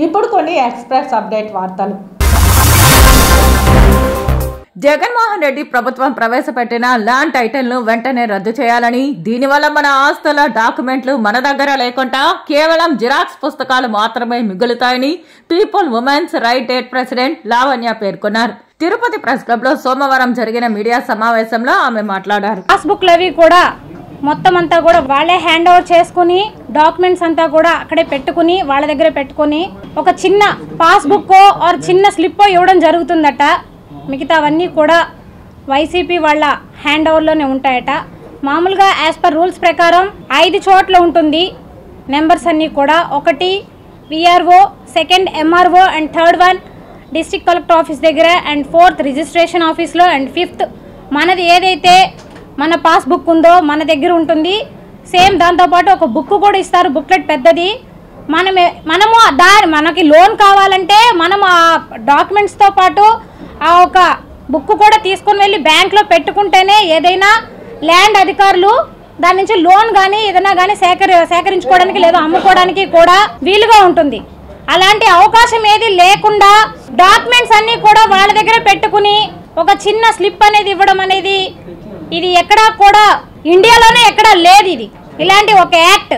ఇప్పుడు కొన్ని express update వార్తలు. జగన్మోహన్ రెడ్డి ప్రభుత్వం ప్రవేశపెట్టిన ల్యాండ్ టైటిల్ ను వెంటనే రద్దు చేయాలని, దీనివల్ల మన ఆస్తుల డాక్యుమెంట్లు మన దగ్గర లేకుండా కేవలం జిరాక్స్ పుస్తకాలు మాత్రమే మిగులుతాయని people women's right date president Lavanya పేర్కొన్నారు. తిరుపతి ప్రెస్ క్లబ్ లో సోమవారం జరిగిన మీడియా సమావేశంలో ఆమె మాట్లాడారు. పాస్బుక్లవి కూడా మొత్తం అంతా కూడా వాళ్ళే హ్యాండ్ ఓవర్ చేసుకుని డాక్యుమెంట్స్ అంతా కూడా అక్కడే పెట్టుకుని వాళ్ళ దగ్గర పెట్టుకుని ఒక చిన్న పాస్బుక్ ఆర్ చిన్న స్లిప్ ఇవ్వడం జరుగుతుందట. మిగతావన్నీ కూడా వైసీపీ వాళ్ళ హ్యాండ్ ఓవర్లోనే ఉంటాయట. మామూలుగా యాజ్ పర్ రూల్స్ ప్రకారం 5 చోట్ల ఉంటుంది నెంబర్స్ అన్నీ కూడా. 1 VRO, 2 MRO and 3rd district collector office దగ్గర అండ్ 4th రిజిస్ట్రేషన్ ఆఫీస్లో అండ్ 5th మనది ఏదైతే మన పాస్బుక్ ఉందో మన దగ్గర ఉంటుంది. సేమ్ దాంతోపాటు ఒక బుక్ కూడా ఇస్తారు, బుక్లెట్ పెద్దది. మనము మనకి లోన్ కావాలంటే మనం ఆ డాక్యుమెంట్స్తో పాటు ఆ ఒక బుక్ కూడా తీసుకొని వెళ్ళి బ్యాంక్లో పెట్టుకుంటేనే ఏదైనా ల్యాండ్ అధికారులు దాని నుంచి లోన్ కానీ ఏదైనా కానీ సేకరించుకోవడానికి లేదా అమ్ముకోవడానికి కూడా వీలుగా ఉంటుంది. అలాంటి అవకాశం ఏది లేకుండా డాక్యుమెంట్స్ అన్నీ కూడా వాళ్ళ దగ్గర పెట్టుకుని ఒక చిన్న స్లిప్ అనేది ఇవ్వడం అనేది ఇది ఎక్కడా కూడా ఇండియాలోనే ఎక్కడా లేదు. ఇది ఇలాంటి ఒక యాక్ట్